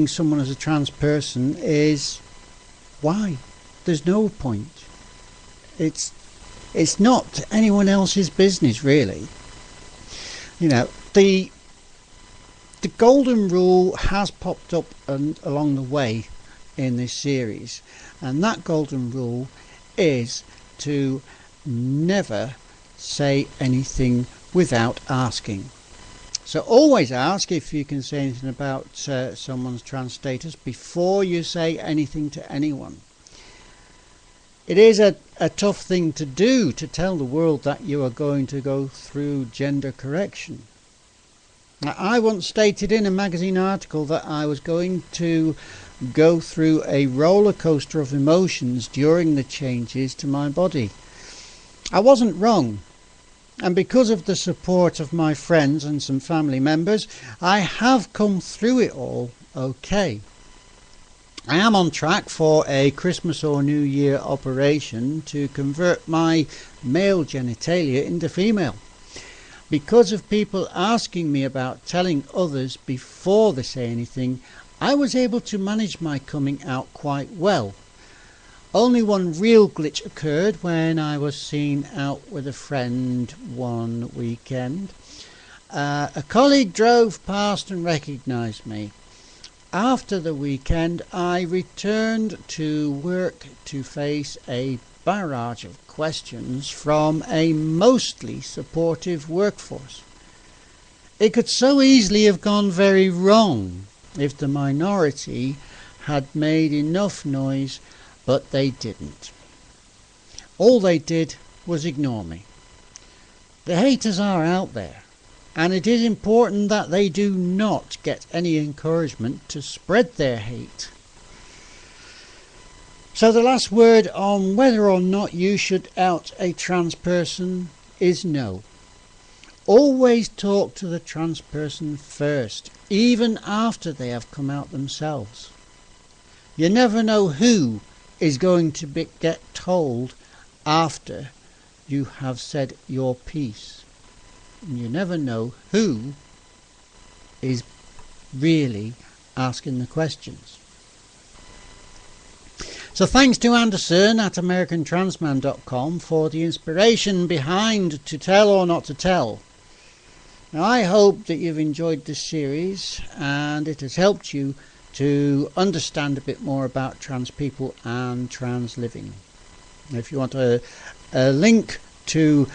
someone as a trans person is why? There's no point. It's not anyone else's business, really. You know, the golden rule has popped up along the way in this series, and that golden rule is to never say anything without asking. So always ask if you can say anything about someone's trans status before you say anything to anyone. It is a tough thing to do, to tell the world that you are going to go through gender correction. Now, I once stated in a magazine article that I was going to go through a roller coaster of emotions during the changes to my body. I wasn't wrong. And because of the support of my friends and some family members, I have come through it all okay. I am on track for a Christmas or New Year operation to convert my male genitalia into female. Because of people asking me about telling others before they say anything, I was able to manage my coming out quite well. Only one real glitch occurred when I was seen out with a friend one weekend. A colleague drove past and recognised me. After the weekend, I returned to work to face a barrage of questions from a mostly supportive workforce. It could so easily have gone very wrong if the minority had made enough noise, but they didn't. All they did was ignore me. The haters are out there, and it is important that they do not get any encouragement to spread their hate. So the last word on whether or not you should out a trans person is no. Always talk to the trans person first, even after they have come out themselves. You never know who is going to get told after you have said your piece. And you never know who is really asking the questions. So thanks to Anderson at AmericanTransman.com for the inspiration behind To Tell or Not to Tell. Now, I hope that you've enjoyed this series and it has helped you to understand a bit more about trans people and trans living. If you want a link to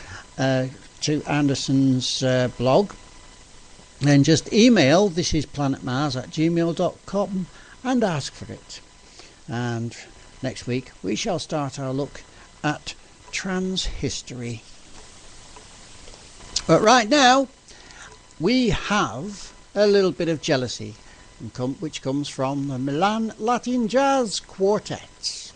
Anderson's blog, then just email thisisplanetmars@gmail.com and ask for it. And next week we shall start our look at trans history. But right now we have a little bit of jealousy, which comes from the Milan Latin Jazz Quartets.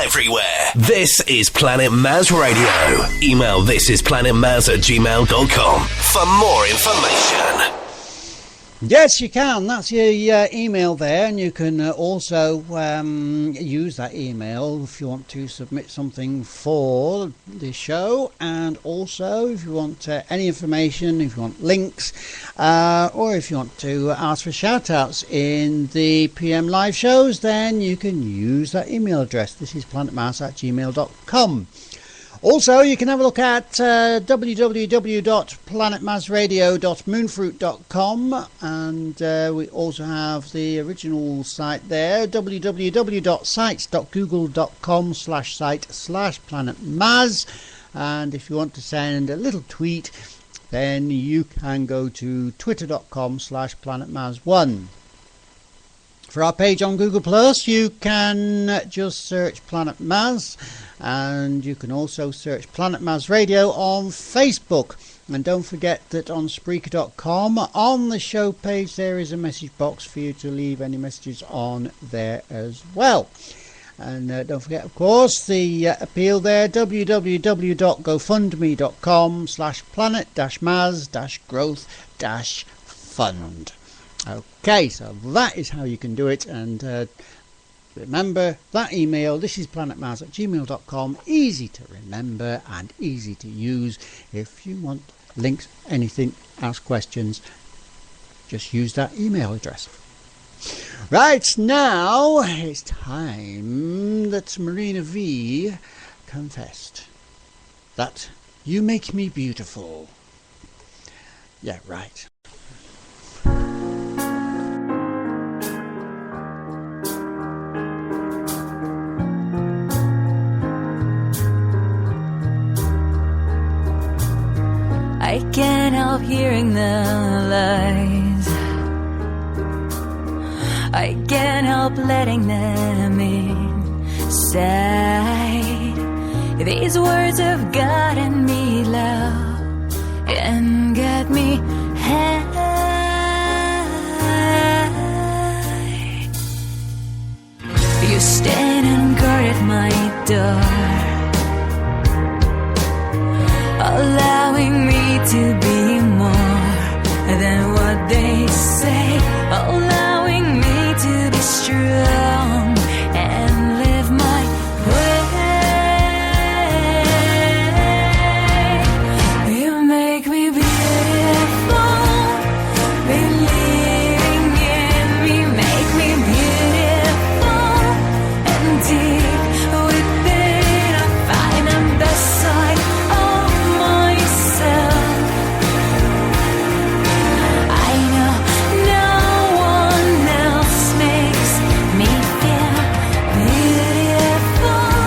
Everywhere. This is Planet Maz Radio. Email thisisplanetmaz@gmail.com for more information. Yes, you can. That's your email there, and you can also use that email if you want to submit something for the show, and also if you want any information, if you want links, or if you want to ask for shout-outs in the PM live shows, then you can use that email address. This is planetmaz@gmail.com. Also, you can have a look at www.planetmazradio.moonfruit.com, and we also have the original site there, www.sites.google.com/site/planetmaz, and if you want to send a little tweet, then you can go to twitter.com/planetmaz1. For our page on Google Plus, you can just search Planet Maz, and you can also search Planet Maz Radio on Facebook. And don't forget that on Spreaker.com, on the show page, there is a message box for you to leave any messages on there as well. And don't forget, of course, the appeal there, www.gofundme.com/planet-maz-growth-fund. Okay, so that is how you can do it, and remember that email, this is planetmaz@gmail.com, easy to remember and easy to use. If you want links, anything, ask questions, just use that email address. Right, now it's time that Marina V confessed that you make me beautiful. Yeah, right. I can't help hearing the lies. I can't help letting them inside. These words have gotten me low and got me high. You stand and guard at my door, allowing me to be more than what they say, allowing me to be strong and live my way. You make me beautiful, believing in me, make me beautiful and deep within. I find I'm the side of myself. I know no one else makes me feel beautiful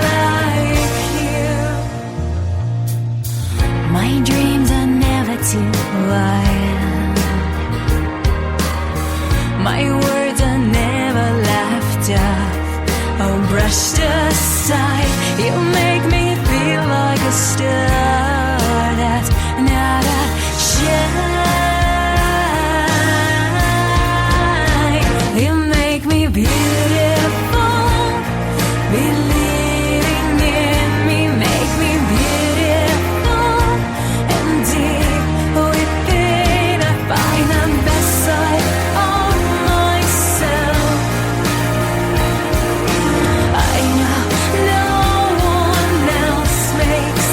like you. My dreams are never too wild. My words are never laughed off or brushed aside. You make me feel like a star that's not a shine. You make me beautiful, believing in me, make me beautiful and deep within. I find the best side of myself. I know no one else makes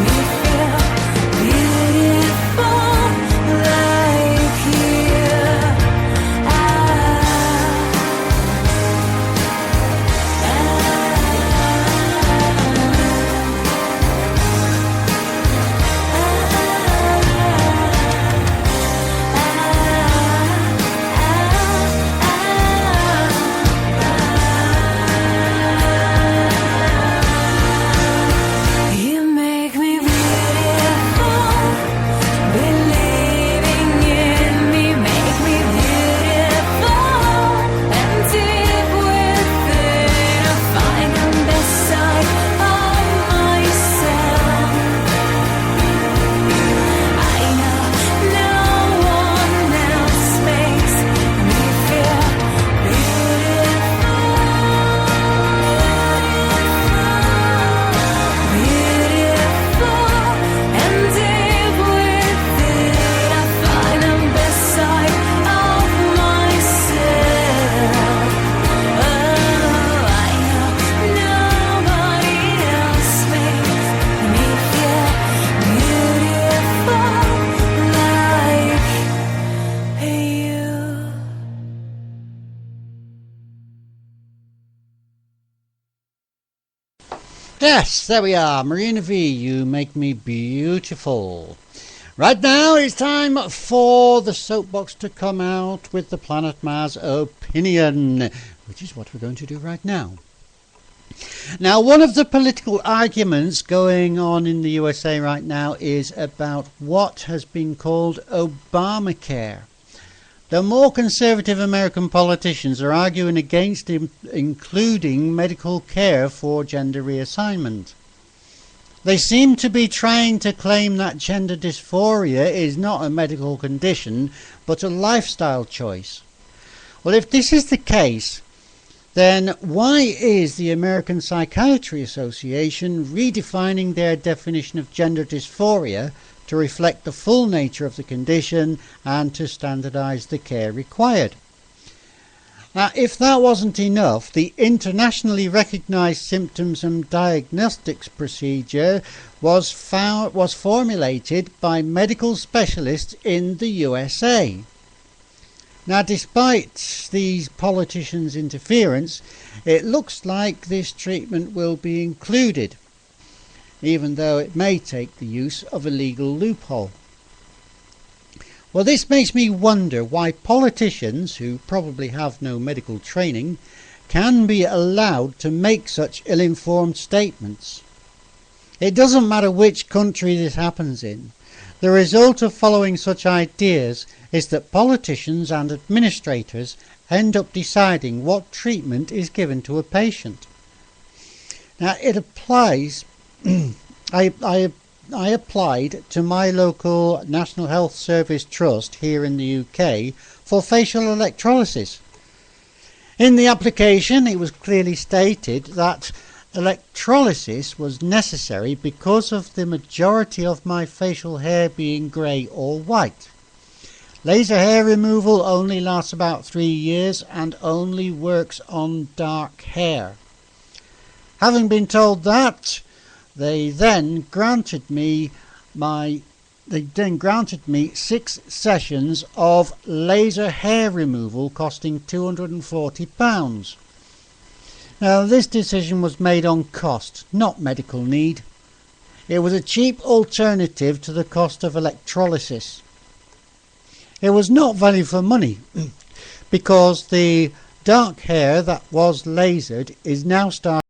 me feel beautiful Yes, there we are. Marina V, you make me beautiful. Right now it's time for the soapbox to come out with the Planet Mars opinion, which is what we're going to do right now. Now, one of the political arguments going on in the USA right now is about what has been called Obamacare. The more conservative American politicians are arguing against including medical care for gender reassignment. They seem to be trying to claim that gender dysphoria is not a medical condition, but a lifestyle choice. Well, if this is the case, then why is the American Psychiatry Association redefining their definition of gender dysphoria to reflect the full nature of the condition and to standardize the care required? Now, if that wasn't enough, the internationally recognized symptoms and diagnostics procedure was formulated by medical specialists in the USA. Now, despite these politicians' interference, it looks like this treatment will be included, even though it may take the use of a legal loophole. Well, this makes me wonder why politicians, who probably have no medical training, can be allowed to make such ill-informed statements. It doesn't matter which country this happens in. The result of following such ideas is that politicians and administrators end up deciding what treatment is given to a patient. Now, it applies... I applied to my local National Health Service Trust here in the UK for facial electrolysis. In the application, it was clearly stated that electrolysis was necessary because of the majority of my facial hair being grey or white. Laser hair removal only lasts about 3 years and only works on dark hair. Having been told that, they then granted me 6 sessions of laser hair removal costing £240. Now, this decision was made on cost, not medical need. It was a cheap alternative to the cost of electrolysis. It was not value for money because the dark hair that was lasered is now starting